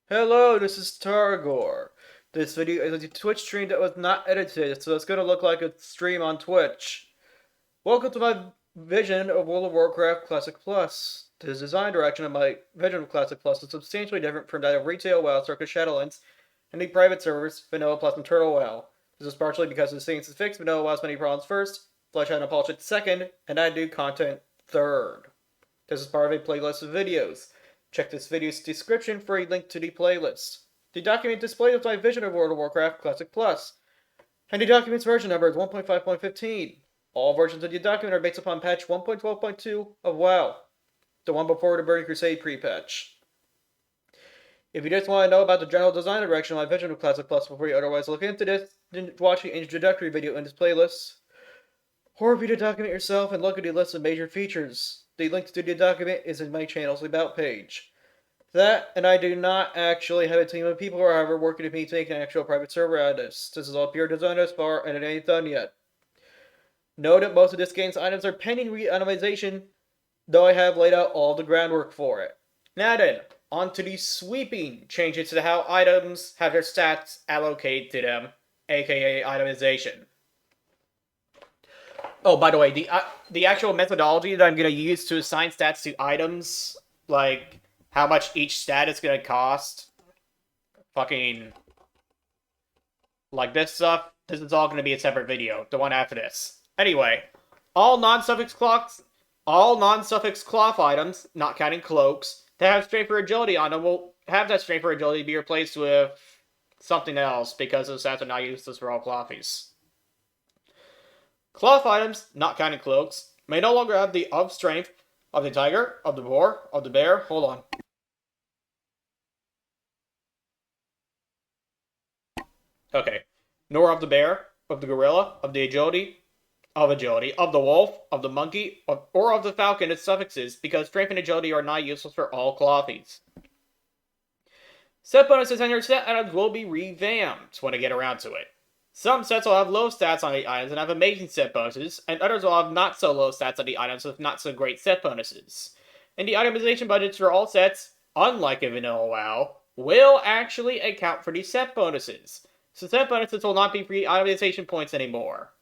Hello, this is Tarregor. This video is a Twitch stream that was not edited, so it's gonna look like a stream on Twitch. Welcome to my vision of World of Warcraft Classic Plus. The design direction of my vision of Classic Plus is substantially different from that of retail WoW, Circus Shadowlands, and the private servers, Vanilla Plus and Turtle WoW. This is partially because the things to fix Vanilla WoW's many problems first, flesh out and polish it second, and add new content third. This is part of a playlist of videos. Check this video's description for a link to the playlist. The document displays my vision of World of Warcraft Classic Plus, and the document's version number is 1.5.15. All versions of the document are based upon patch 1.12.2 of WoW, the one before the Burning Crusade pre-patch. If you just want to know about the general design direction of my vision of Classic Plus before you otherwise look into this, then watch the introductory video in this playlist. Or read the document yourself and look at the list of major features. The link to the document is in my channel's About page. That, and I do not actually have a team of people, however, working with me to make an actual private server out of this. This is all pure design thus far, and it ain't done yet. Note that most of this game's items are pending re-itemization, though I have laid out all the groundwork for it. Now then, on to the sweeping changes to how items have their stats allocated to them, aka itemization. Oh, by the way, the actual methodology that I'm gonna use to assign stats to items, like how much each stat is gonna cost, fucking like this stuff. This is all gonna be a separate video, the one after this. Anyway, all non-suffix cloth items, not counting cloaks, that have strength or agility on them will have that strength or agility be replaced with something else because the stats are not useless for all clothies. Cloth items, not counting cloaks, may no longer have the of strength of the tiger, of the boar, of the bear. Hold on. Okay. Nor of the bear, of the gorilla, of the agility, of the wolf, of the monkey, or of the falcon as suffixes, because strength and agility are not useless for all clothies. Set bonuses on your set items will be revamped when I get around to it. Some sets will have low stats on the items and have amazing set bonuses, and others will have not so low stats on the items with not so great set bonuses. And the itemization budgets for all sets, unlike in vanilla WoW, will actually account for the set bonuses. So set bonuses will not be free itemization points anymore.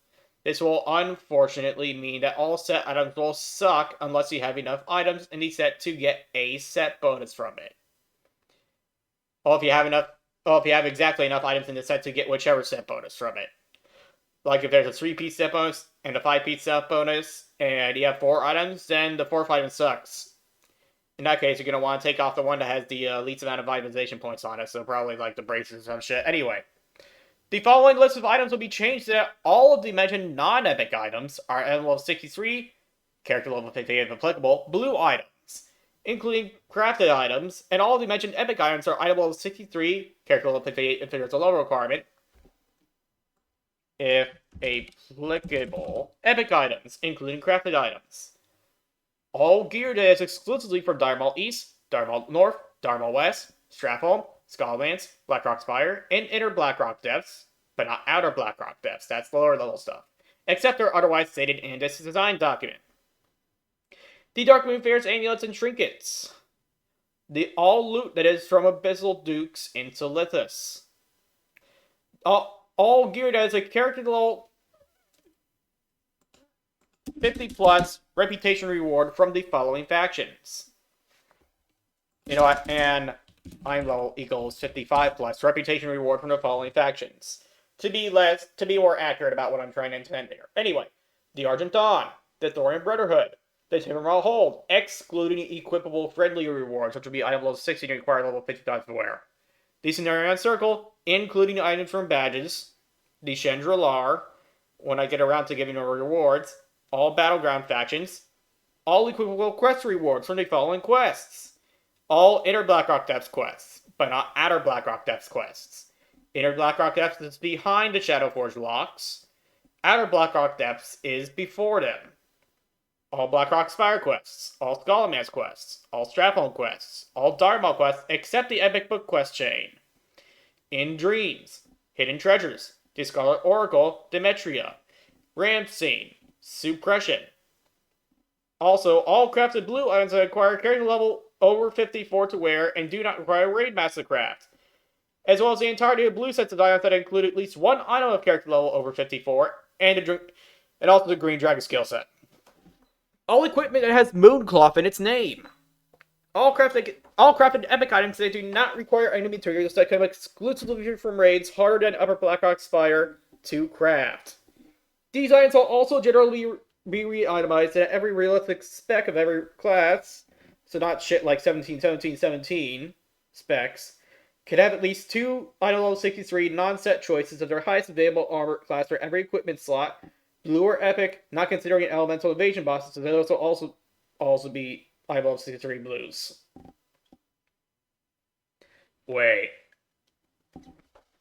This will unfortunately mean that all set items will suck unless you have enough items in the set to get a set bonus from it. Or if you have exactly enough items in the set to get whichever set bonus from it. Like if there's a 3-piece set bonus and a 5-piece set bonus, and you have 4 items, then the 4th item sucks. In that case, you're going to want to take off the one that has the least amount of itemization points on it, so probably like the braces or some shit. Anyway, the following list of items will be changed so that all of the mentioned non-epic items are at level 63, character level 58 if applicable, blue items, including crafted items, and all of the mentioned epic items are item level 63, character level 58 if there's a level requirement, if applicable, epic items, including crafted items. All gear that is exclusively for Darmal East, Darmal North, Darmal West, Strathholm, Skulllands, Blackrock Spire, and Inner Blackrock Depths, but not Outer Blackrock Depths, that's lower level stuff, except they're otherwise stated in this design document. The Dark Moon Fair's amulets and trinkets. The all loot that is from Abyssal Dukes into Lithus. All gear that is a character level 50 plus reputation reward from the following factions. You know, and item level equals 55 plus reputation reward from the following factions. To be more accurate about what I'm trying to intend here. Anyway, the Argent Dawn, the Thorian Brotherhood, the Timberwell Hold, excluding equipable friendly rewards, which would be item level 60 and require level 55 to wear. The Cenarion Circle, including items from badges. The Chandra when I get around to giving them rewards. All Battleground factions. All equipable quest rewards from the following quests. All Inner Blackrock Depths quests, but not Outer Blackrock Depths quests. Inner Blackrock Depths is behind the Shadowforge locks. Outer Blackrock Depths is before them. All Blackrock Spire quests, all Skullman's quests, all Strathholm quests, all Darmal quests except the Epic Book quest chain. In Dreams, Hidden Treasures, the Scarlet Oracle, Demetria, Ramsane, Suppression. Also, all crafted blue items that acquire character level over 54 to wear and do not require raid master craft, as well as the entirety of blue sets of items that include at least one item of character level over 54, and also the green dragon skill set. All equipment that has Mooncloth in its name. All crafted epic items that do not require any materials that come exclusively from raids harder than Upper Blackrock Spire to craft. These items will also generally be re-itemized at every realistic spec of every class, so not shit like 17, 17, 17 specs, can have at least 2 item level 63 non-set choices of their highest available armor class for every equipment slot, blue or epic, not considering elemental evasion bosses, so those will also be item level 63 blues. Wait.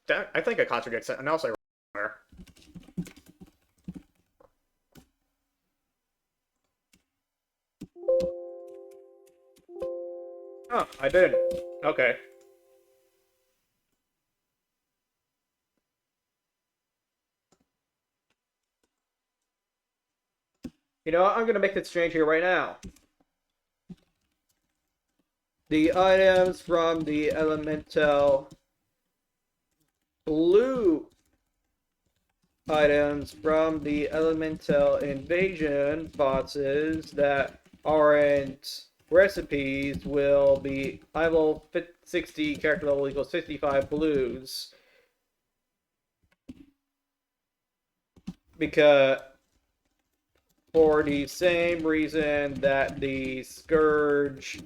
I think I contradict something else I read somewhere. Oh, I didn't. Okay. You know what? I'm gonna make this change here right now. The items from the elemental blue items from the elemental invasion bosses that aren't recipes will be level 60, character level equals 65 blues. Because for the same reason that the Scourge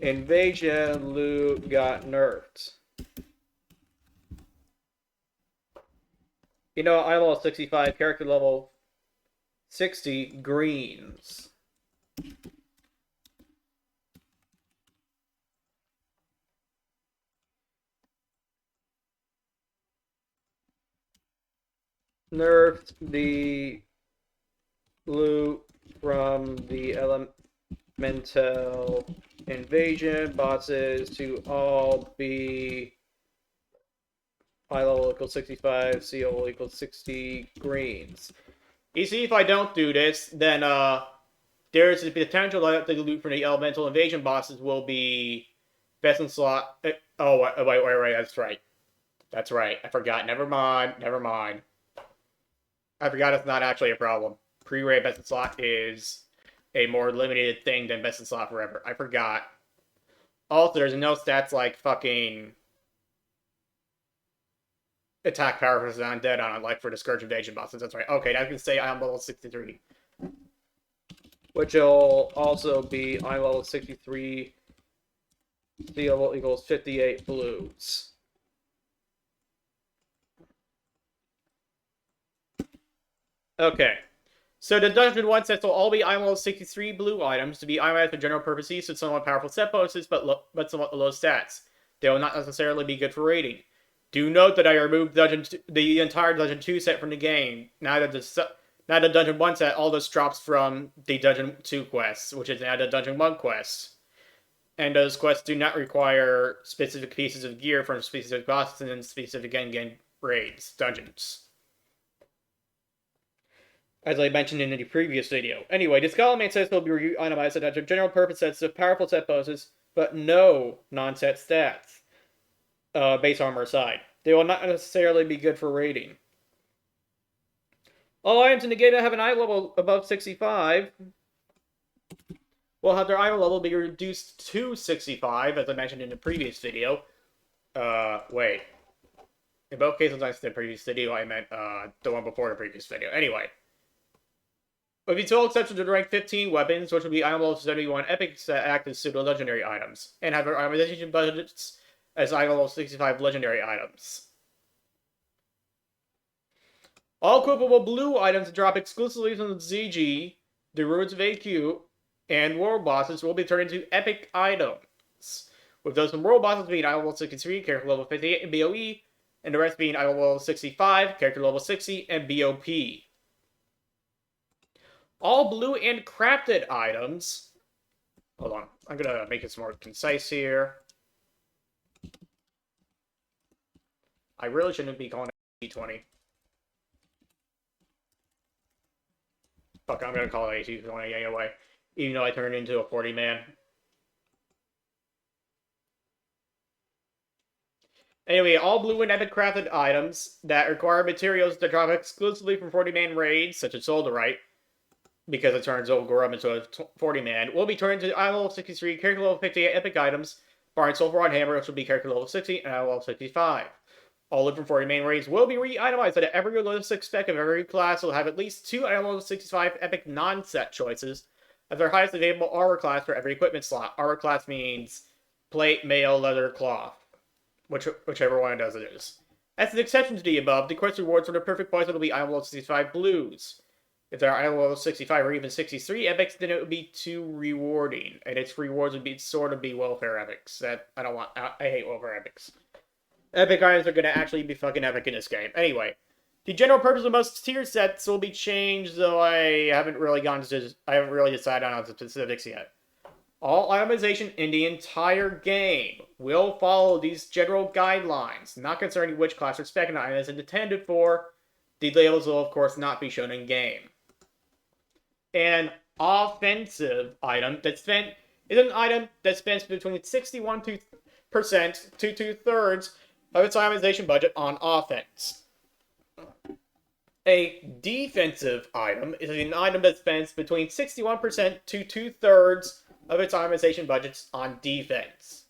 invasion loot got nerfed. You know, I'm level 65, character level 60 greens. Nerfed the loot from the elemental invasion bosses to all be I level equals 65, C level equals 60 greens. You see, if I don't do this, then there's the potential that the loot from the elemental invasion bosses will be best in slot. Oh, wait, that's right. That's right. I forgot. Never mind. I forgot it's not actually a problem. Pre-raid best in slot is a more limited thing than best in slot forever. I forgot. Also, there's no stats like fucking attack power versus undead on it, like for the Scourge Invasion bosses. That's right. Okay, now I can say I'm level 63. Which will also be I'm level 63. C level equals 58 blues. Okay. So the Dungeon 1 sets will all be IM level 63 blue items to be itemized for general purpose use with somewhat powerful set bonuses, but somewhat low stats. They will not necessarily be good for raiding. Do note that I removed the entire Dungeon 2 set from the game. Now that the Dungeon 1 set, all this drops from the Dungeon 2 quests, which is now the Dungeon 1 quests. And those quests do not require specific pieces of gear from specific bosses and specific endgame raids, dungeons. As I mentioned in the previous video. Anyway, the Skullman sets will be itemized as general purpose sets of powerful set bonuses, but no non-set stats. Base armor aside. They will not necessarily be good for raiding. All items in the game that have an eye level above 65 will have their item level be reduced to 65, as I mentioned in the previous video. Wait. In both cases, I said the previous video, I meant the one before the previous video. Anyway. With the sole exception to the rank 15 weapons, which will be item level 71 epics that act as pseudo legendary items, and have their itemization budgets as item level 65 legendary items. All equipable blue items that drop exclusively from the ZG, the Ruins of AQ, and world bosses will be turned into epic items, with those from world bosses being item level 63, character level 58, and BOE, and the rest being item level 65, character level 60, and BOP. All blue and crafted items. Hold on. I'm going to make it more concise here. I really shouldn't be calling it D20. Fuck, I'm going to call it A220 anyway. Even though I turned into a 40-man. Anyway, all blue and epic crafted items that require materials that drop exclusively from 40-man raids, such as Soldierite, because it turns Golgoroth into a 40-man, will be turned into item level 63, character level 58 epic items, barring Sulfur Rod Hammer, which will be character level 60, and item level 65. All loot from 40-man raids will be re-itemized so that every realistic spec of every class will have at least 2 item level 65 epic non-set choices as their highest available armor class for every equipment slot. Armor class means plate, mail, leather, cloth. Whichever one it does it is. As an exception to the above, the quest rewards for the perfect points will be item level 65 blues. If there are item level 65 or even 63 epics, then it would be too rewarding, and its rewards would be sort of be welfare epics. That I don't want. I hate welfare epics. Epic items are gonna actually be fucking epic in this game. Anyway, the general purpose of most tier sets will be changed, though I haven't really decided on the specifics yet. All itemization in the entire game will follow these general guidelines, not concerning which class or spec an item is intended for. The labels will, of course, not be shown in game. An offensive item is an item that spends between 61% to 2/3 of its itemization budget on offense. A defensive item is an item that spends between 61% to 2/3 of its itemization budgets on defense.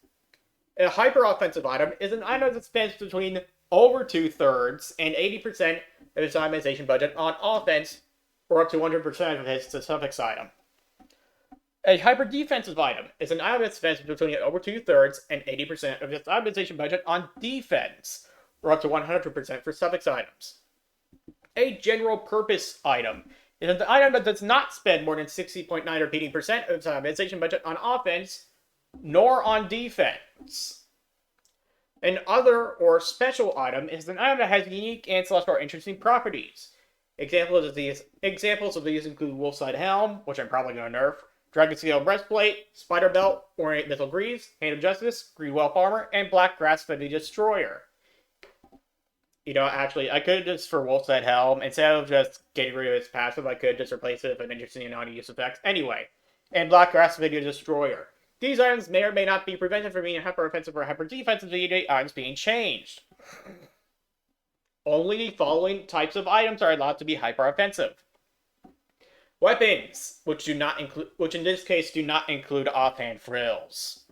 A hyper-offensive item is an item that spends between over 2/3 and 80% of its itemization budget on offense, or up to 100% of its suffix item. A hyper-defensive item is an item that spends between over 2/3 and 80% of its itemization budget on defense, or up to 100% for suffix items. A general-purpose item is an item that does not spend more than 60.9 or 80% of its itemization budget on offense, nor on defense. An other or special item is an item that has unique and / interesting properties. Examples of these include Wolfside Helm, which I'm probably going to nerf, Dragon Scale Breastplate, Spider Belt, Ornate Metal Greaves, Hand of Justice, Green Whelp Armor, and Black Grass Fetty Destroyer. You know, actually, I could just, for Wolfside Helm, instead of just getting rid of its passive, I could just replace it with an interesting and non-use effect. Anyway, and Black Grass Fetty Destroyer. These items may or may not be prevented from being hyper-offensive or hyper-defensive due to items being changed. Only the following types of items are allowed to be hyper-offensive. Weapons, which in this case do not include offhand frills.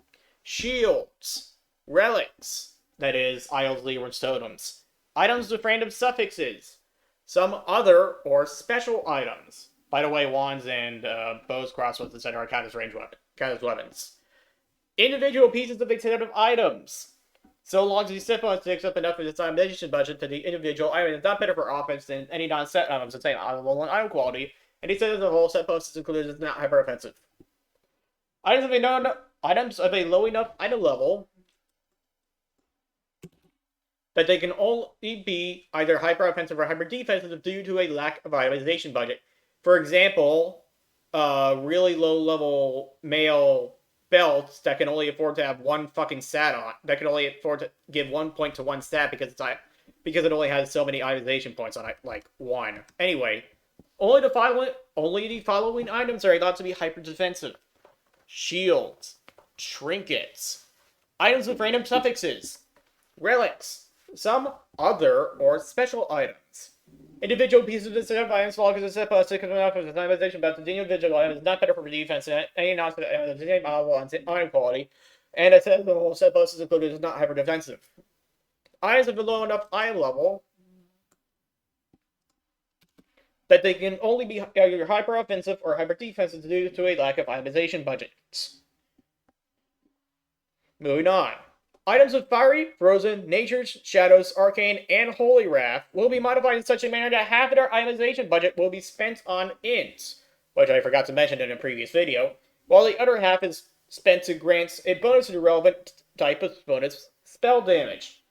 Shields. Relics, that is, Isles, Leeward's Totems. Items with random suffixes. Some other or special items. By the way, wands and bows, crossbows, etc. are counted as weapons. Individual pieces of expensive items. So long as the set bonus takes up enough of its itemization budget that the individual item is not better for offense than any non-set items the same item level and item quality, and he says the whole set bonus is included is not hyper-offensive. Items of a low enough item level that they can only be either hyper-offensive or hyper-defensive due to a lack of itemization budget. For example, really low-level male belts that can only afford to have one fucking stat on, that can only afford to give 1 point to one stat because it only has so many itemization points on it, like 1. Anyway, only the following items are allowed to be hyper-defensive. Shields. Trinkets. Items with random suffixes. Relics. Some other or special items. Individual pieces of the set of items fall because the set bonus takes enough of the itemization but the individual item is not better for defense than any non-set item of the same item quality, and a set of the whole set bonus is included is not hyper-defensive. Items of a low enough item level that they can only be either hyper-offensive or hyper-defensive due to a lack of itemization budgets. Moving on. Items of Fiery, Frozen, Nature's, Shadows, Arcane, and Holy Wrath will be modified in such a manner that half of their itemization budget will be spent on ints, which I forgot to mention in a previous video, while the other half is spent to grant a bonus to the relevant type of bonus spell damage.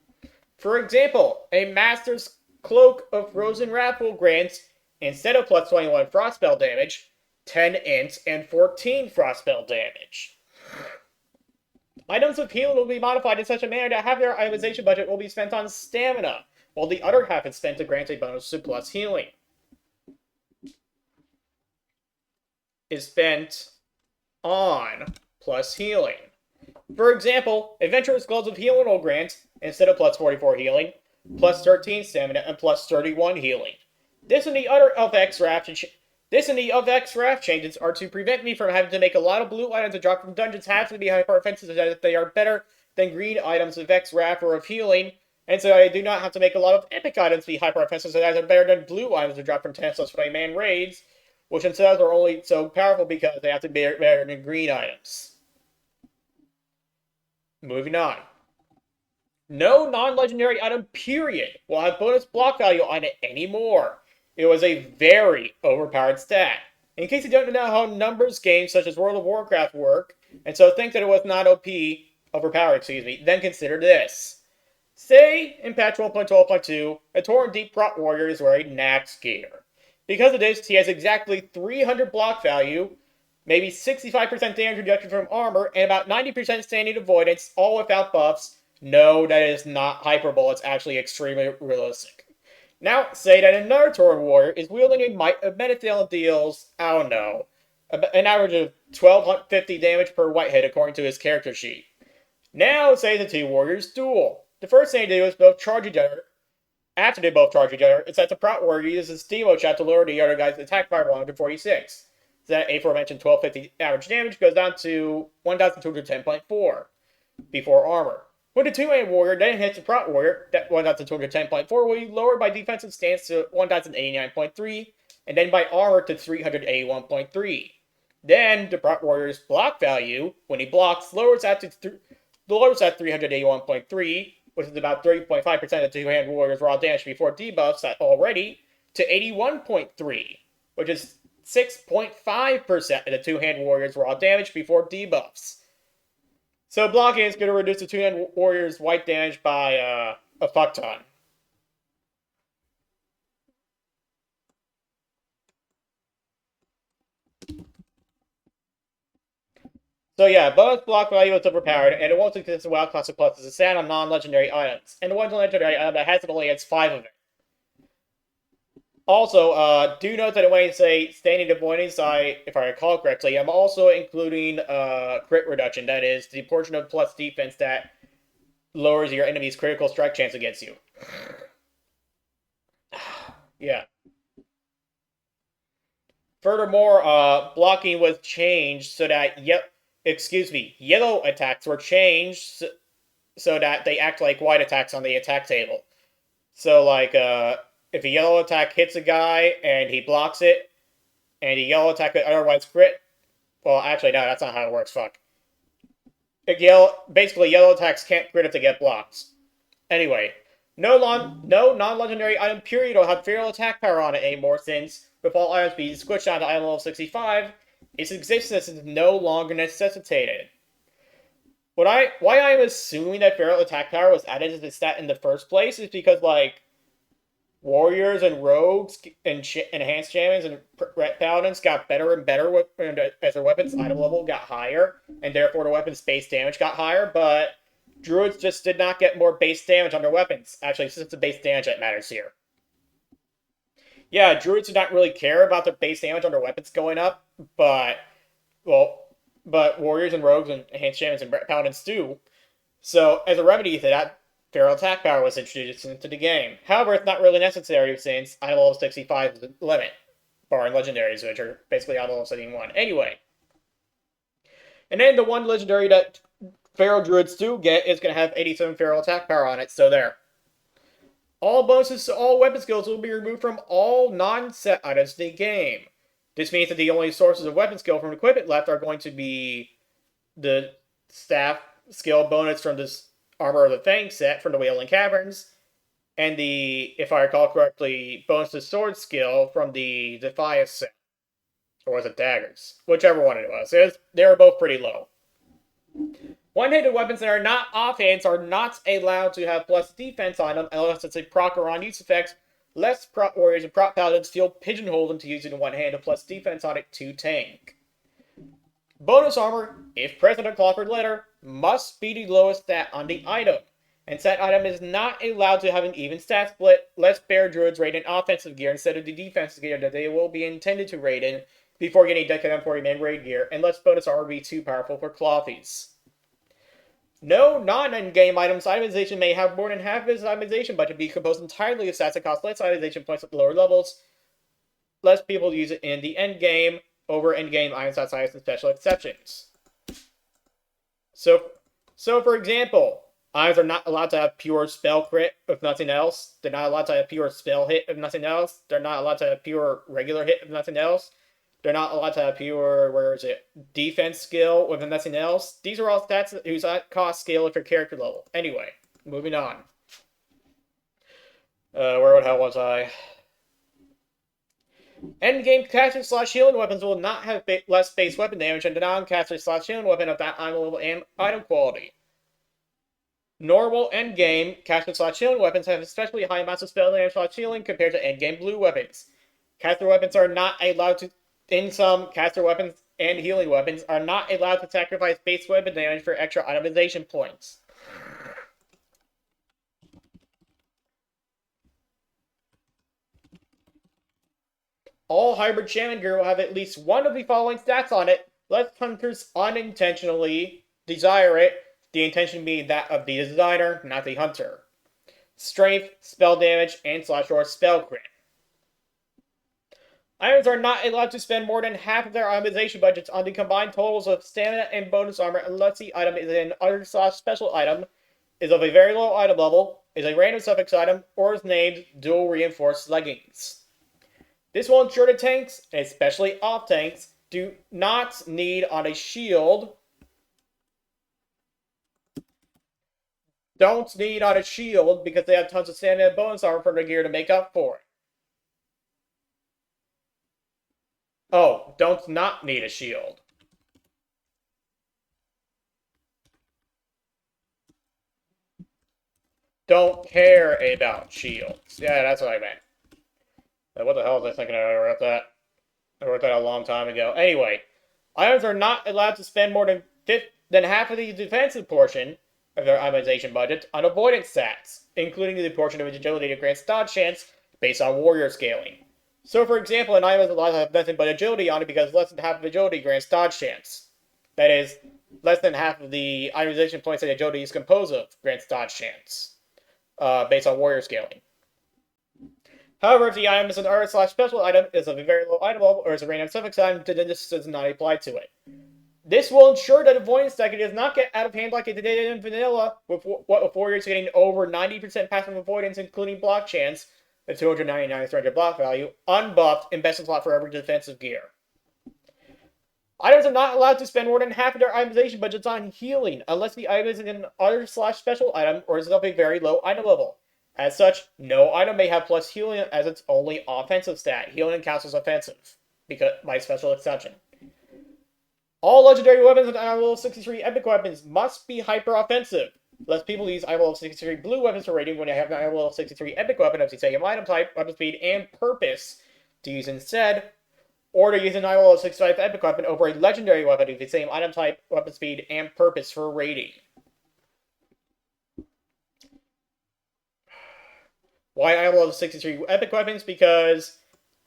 For example, a Master's Cloak of Frozen Wrath will grant, instead of plus 21 frost spell damage, 10 ints and 14 frost spell damage. Items of healing will be modified in such a manner that half their itemization budget will be spent on stamina, while the other half is spent to grant a bonus to plus healing. Is spent on plus healing. For example, Adventurous Gloves of Healing will grant, instead of plus 44 healing, plus 13 stamina and plus 31 healing. This and the other FX raft changes are to prevent me from having to make a lot of blue items to drop from dungeons have to be hyper offensive so that they are better than green items of X raft or of healing, and so I do not have to make a lot of epic items to be hyper offensive so that they're better than blue items to drop from 10 plus 20 man raids, which instead are only so powerful because they have to be better than green items. Moving on. No non-legendary item, period, will have bonus block value on it anymore. It was a very overpowered stat. In case you don't know how numbers games such as World of Warcraft work, and so think that it was not overpowered, then consider this. Say, in patch 1.12.2, a Tauren Deep Prot Warrior is wearing Nax gear. Because of this, he has exactly 300 block value, maybe 65% damage reduction from armor, and about 90% standing avoidance, all without buffs. No, that is not hyperbole, it's actually extremely realistic. Now, say that another Tauren Warrior is wielding a Might of Menethil and deals, I don't know, an average of 1250 damage per white hit according to his character sheet. Now, say the two warriors duel. The first thing to do is both charge each other. After they both charge each other, it's that the Prot Warrior uses Steamo Shot to lower the other guy's attack power 146. So that aforementioned 1250 average damage goes down to 1210.4 before armor. When the two-man warrior then hits the Prot Warrior, that 1210.4 will be lowered by defensive stance to 1089.3, and then by armor to 381.3. Then the Prot Warrior's block value, when he blocks, lowers at 381.3, which is about 30.5% of the two-hand warrior's raw damage before debuffs already, to 81.3, which is 6.5% of the two-hand warrior's raw damage before debuffs. So blocking is going to reduce the two-hand warrior's white damage by a fuck ton. So yeah, bonus block value is overpowered, and it won't exist in WoW Classic Plus as a stat on non-legendary items. And the one legendary item that has it only has 5 of it. Also, do note that when I say standing avoidance, if I recall correctly, I'm also including crit reduction. That is, the portion of plus defense that lowers your enemy's critical strike chance against you. Yeah. Furthermore, blocking was changed so that yellow attacks were changed so that they act like white attacks on the attack table. So, like, if a yellow attack hits a guy and he blocks it, and a yellow attack could otherwise crit, well, actually, no, that's not how it works, fuck. Basically, yellow attacks can't crit if they get blocked. Anyway, no non-legendary item period will have feral attack power on it anymore, since, with all items being squished down to item level 65, its existence is no longer necessitated. Why I'm assuming that feral attack power was added to the stat in the first place is because, like, warriors and rogues and enhanced champions and paladins got better and better as their weapons item level got higher, and therefore the weapon's base damage got higher, but druids just did not get more base damage on their weapons. Actually, it's the base damage that matters here. Yeah, druids do not really care about their base damage on their weapons going up, but warriors and rogues and enhanced champions and paladins do. So, as a remedy to that, feral attack power was introduced into the game. However, it's not really necessary since item level 65 is the limit, barring legendaries, which are basically item level 71. Anyway. And then the one legendary that feral druids do get is going to have 87 feral attack power on it, so there. All bonuses to all weapon skills will be removed from all non-set items in the game. This means that the only sources of weapon skill from equipment left are going to be the staff skill bonus from this Armor of the Fang set from the Wailing Caverns, and the, if I recall correctly, bonus to sword skill from the Defias set. Or was it daggers? Whichever one it was. They were both pretty low. One-handed weapons that are not offhands are not allowed to have plus defense on them unless it's a proc or on use effects. Less prot warriors and prot paladins feel pigeonholed into using one-handed plus defense on it to tank. Bonus armor, if present on Clawford letter, must be the lowest stat on the item. And said item is not allowed to have an even stat split, lest bear druids raid in offensive gear instead of the defensive gear that they will be intended to raid in before getting Decadent 40-man raid gear, and lets bonus armor be too powerful for Clawthies. No non-endgame items itemization may have more than half of its itemization budget be composed entirely of stats that cost less itemization points at lower levels. Less people use it in the endgame over endgame items outside some special exceptions. So for example, items are not allowed to have pure spell crit if nothing else. They're not allowed to have pure spell hit if nothing else. They're not allowed to have pure regular hit if nothing else. They're not allowed to have pure, defense skill with nothing else. These are all stats whose cost scale with your character level. Anyway, moving on. Where the hell was I? Endgame caster/healing weapons will not have less base weapon damage than the non-caster/healing weapon of that item level and item quality. Normal endgame caster/healing weapons have especially high amounts of spell damage/healing compared to endgame blue weapons. Caster weapons are not allowed to, in some caster weapons and healing weapons, are not allowed to sacrifice base weapon damage for extra itemization points. All hybrid shaman gear will have at least one of the following stats on it, lest hunters unintentionally desire it, the intention being that of the designer, not the hunter. Strength, spell damage, and /or spell crit. Items are not allowed to spend more than half of their itemization budgets on the combined totals of stamina and bonus armor unless the item is an other/special item, is of a very low item level, is a random suffix item, or is named dual reinforced leggings. This will ensure that tanks, and especially off tanks, do not need on a shield. Don't need on a shield because they have tons of stamina and bonus armor from their gear to make up for it. Oh, don't not need a shield. Don't care about shields. Yeah, that's what I meant. What the hell was I thinking? I wrote that. I wrote that a long time ago. Anyway, items are not allowed to spend more than half of the defensive portion of their itemization budget on avoidance stats, including the portion of agility that grants dodge chance based on warrior scaling. So, for example, an item is allowed to have nothing but agility on it because less than half of agility grants dodge chance. That is, less than half of the itemization points that agility is composed of grants dodge chance, based on warrior scaling. However, if the item is an art/special item, is of a very low item level, or is a random suffix item, then this does not apply to it. This will ensure that avoidance stacking does not get out of hand like it did in vanilla, with warriors getting over 90% passive avoidance, including block chance, the 299 300 block value, unbuffed, in best in slot for every defensive gear. Items are not allowed to spend more than half of their itemization budgets on healing, unless the item is an other/special item or is of a very low item level. As such, no item may have plus healing as its only offensive stat. Healing counts as offensive, because by special exception. All legendary weapons and item level 63 epic weapons must be hyper offensive. Less people use item level 63 blue weapons for rating when they have an item level 63 epic weapon of the same item type, weapon speed, and purpose to use instead, or to use an item level 65 epic weapon over a legendary weapon of the same item type, weapon speed, and purpose for rating. Why item level 63 epic weapons? Because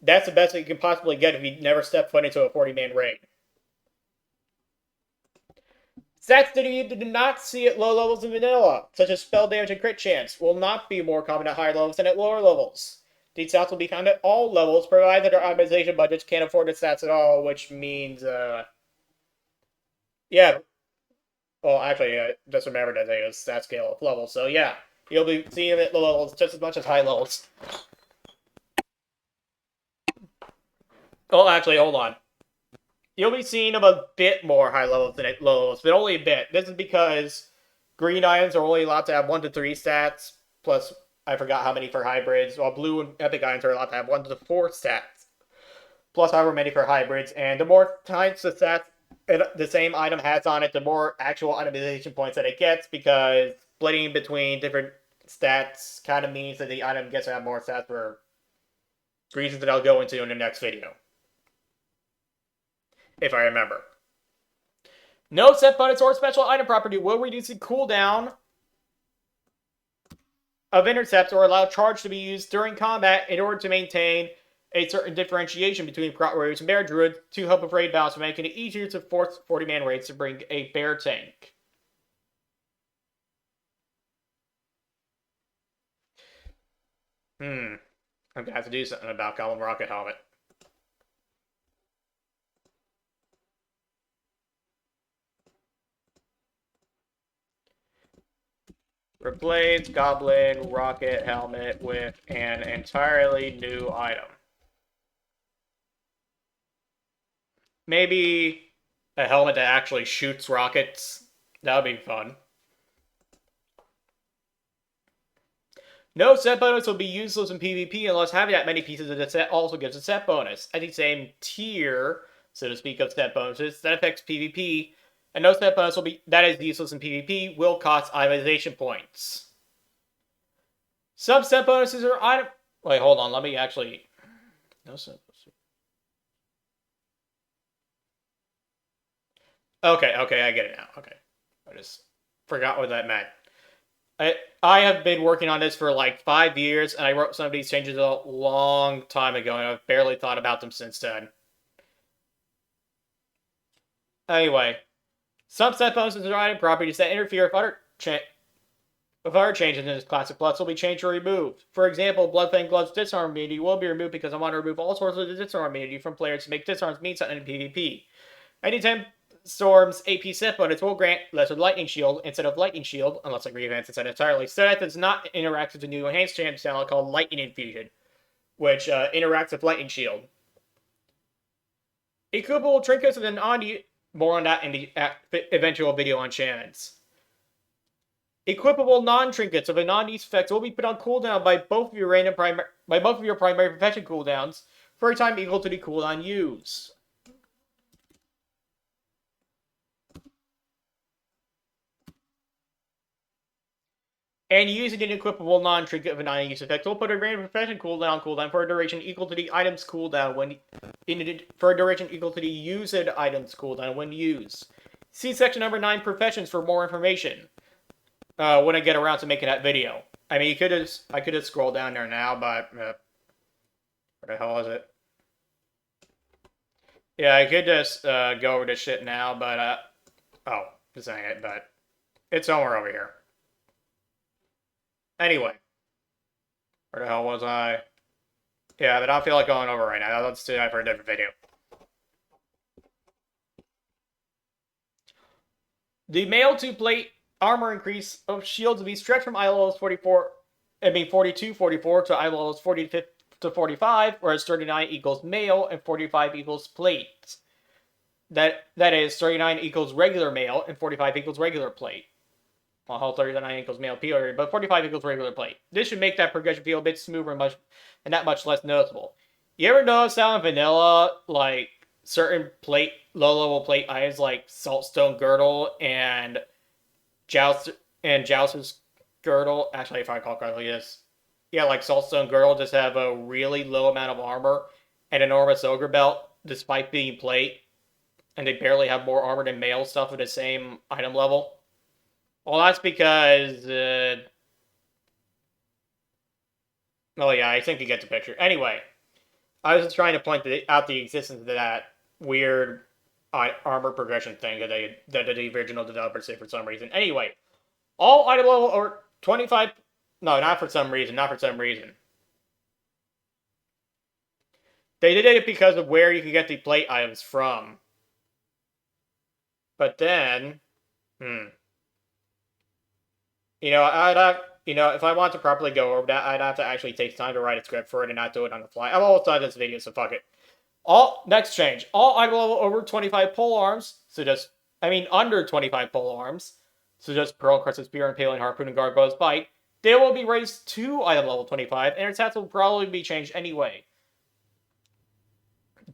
that's the best that you can possibly get if you never step foot into a 40-man raid. Stats that you did not see at low levels in vanilla, such as spell damage and crit chance, will not be more common at higher levels than at lower levels. These stats will be found at all levels, provided our itemization budgets can't afford the stats at all, which means, yeah. Well, actually, just remember that they use stat scale of levels, so yeah. You'll be seeing them at low levels just as much as high levels. Oh, actually, hold on. You'll be seeing them a bit more high levels than at low levels, but only a bit. This is because green items are only allowed to have 1 to 3 stats, plus I forgot how many for hybrids, while blue and epic items are allowed to have 1 to 4 stats, plus however many for hybrids. And the more types of stats the same item has on it, the more actual itemization points that it gets, because splitting between different stats kind of means that the item gets to have more stats for reasons that I'll go into in the next video, if I remember. No set bonus or special item property will reduce the cooldown of intercepts or allow charge to be used during combat in order to maintain a certain differentiation between Prot Warriors and Bear Druids to help with raid balance, making it easier to force 40-man raids to bring a bear tank. I'm gonna have to do something about Goblin Rocket Helmet. Replace Goblin Rocket Helmet with an entirely new item. Maybe a helmet that actually shoots rockets. That would be fun. No set bonus will be useless in PvP unless having that many pieces of the set also gives a set bonus. At the same tier, so to speak, of set bonuses that affects PvP, and no set bonus will be that is useless in PvP will cost itemization points. Some set bonuses are item. Wait, hold on. Let me actually. No set. Okay, I get it now. Okay, I just forgot what that meant. I have been working on this for like 5 years, and I wrote some of these changes a long time ago, and I've barely thought about them since then. Anyway, some set bonuses are item properties that interfere with other changes in this Classic Plus will be changed or removed. For example, Bloodfang Glove's disarm immunity will be removed because I want to remove all sorts of disarm immunity from players to make disarms mean something in PvP. Anytime Storm's AP set bonus will grant Lesser Lightning Shield instead of Lightning Shield, unless I revamp the set entirely, so that does not interact with the new enhanced champ channel called Lightning Infusion, which interacts with Lightning Shield. Equipable trinkets with an on more on that in the eventual video on shamans. Equipable non-trinkets of a non-use effect will be put on cooldown by both of your primary profession cooldowns for a time equal to the cooldown used. And using an equipable non-trinket of a non-use effect will put a random profession cooldown for a duration equal to the item's cooldown for a duration equal to the used item's cooldown when used. See section number 9 professions for more information. When I get around to making that video. I mean, I could just scroll down there now, but where the hell is it? Yeah, I could just go over this shit now, but oh, this ain't it, but it's somewhere over here. Anyway, where the hell was I? Yeah, but I don't feel like going over right now. Let's do that for a different video. The mail to plate armor increase of shields will be stretched from eye levels 42, 44 to eye levels 40 to 45, whereas 39 equals mail and 45 equals plate. That is, 39 equals regular mail and 45 equals regular plate. Well, 39 equals mail period, but 45 equals regular plate. This should make that progression feel a bit smoother and that much less noticeable. You ever notice how in vanilla, like, certain low-level plate items like Saltstone Girdle and Jouster's Girdle, actually, if I recall correctly, yes. Yeah, like Saltstone Girdle just have a really low amount of armor and enormous Ogre Belt, despite being plate, and they barely have more armor than male stuff at the same item level. Well, that's because... oh yeah, I think you get the picture. Anyway, I was just trying to point out the existence of that weird armor progression thing that the original developers did for some reason. Anyway, all item level or 25... no, not for some reason. They did it because of where you can get the plate items from. But then... if I want to properly go over that, I'd have to actually take time to write a script for it and not do it on the fly. I'm almost done this video, so fuck it. Next change. All item level over 25 pole arms, under 25 pole arms, so just Pearl, Crescent Spear, Impaling Harpoon, and Gargoyle's Bite, they will be raised to item level 25, and their stats will probably be changed anyway.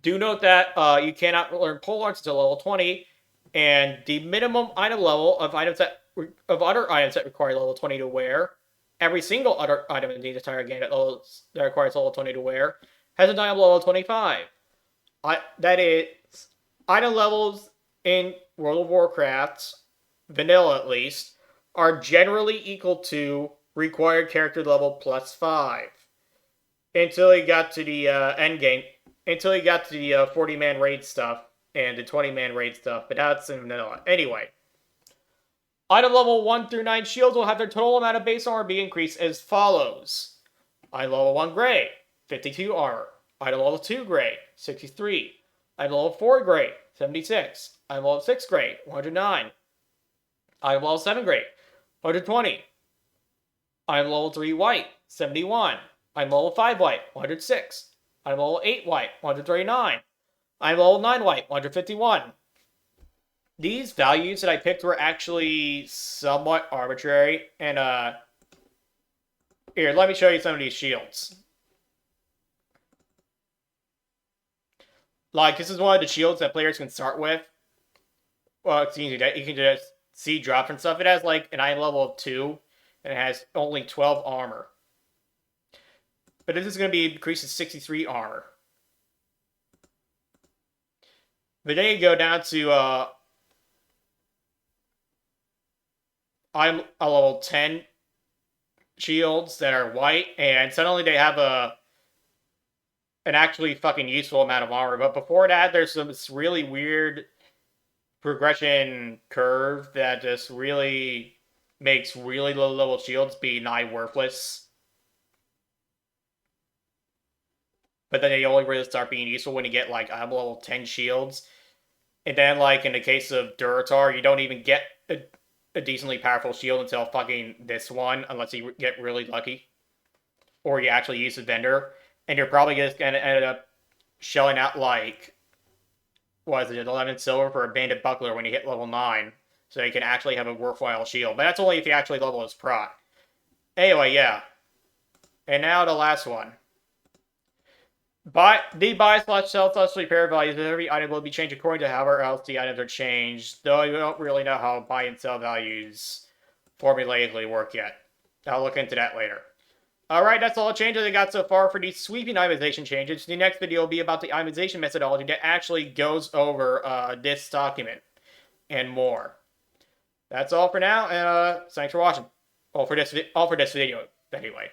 Do note that you cannot learn pole arms until level 20, and the minimum item level of other items that require level 20 to wear, every single other item in the entire game that requires level 20 to wear, has an item level 25. That is, item levels in World of Warcraft, vanilla at least, are generally equal to required character level plus 5. Until you got to the end game, until you got to the 40-man raid stuff and the 20-man raid stuff, but that's in vanilla. Anyway, item level 1 through 9 shields will have their total amount of base armor be increased as follows. Item level 1 gray, 52 armor. Item level 2 gray, 63. Item level 4 gray, 76. Item level 6 gray, 109. Item level 7 gray, 120. Item level 3 white, 71. Item level 5 white, 106. Item level 8 white, 139. Item level 9 white, 151. These values that I picked were actually somewhat arbitrary, and here, let me show you some of these shields. Like, this is one of the shields that players can start with. Well, excuse me, that you can just see drops and stuff. It has, like, an item level of 2, and it has only 12 armor. But this is going to be increased to 63 armor. But then you go down to, I'm a level 10 shields that are white, and suddenly they have an actually fucking useful amount of armor. But before that, there's this really weird progression curve that just really makes really low level shields be nigh worthless. But then they only really start being useful when you get, like, I'm level 10 shields. And then, like, in the case of Duratar, you don't even get a decently powerful shield until fucking this one, unless you get really lucky. Or you actually use a vendor. And you're probably just gonna end up shelling out, like, what is it, 11 silver for a bandit buckler when you hit level 9. So you can actually have a worthwhile shield. But that's only if you actually level his proc. Anyway, yeah. And now the last one. The buy/sell/repair values of every item will be changed according to however else the items are changed, though you don't really know how buy and sell values formulaically work yet. I'll look into that later. Alright, that's all the changes I got so far for these sweeping itemization changes. The next video will be about the itemization methodology that actually goes over this document and more. That's all for now, and thanks for watching. All for this video, anyway.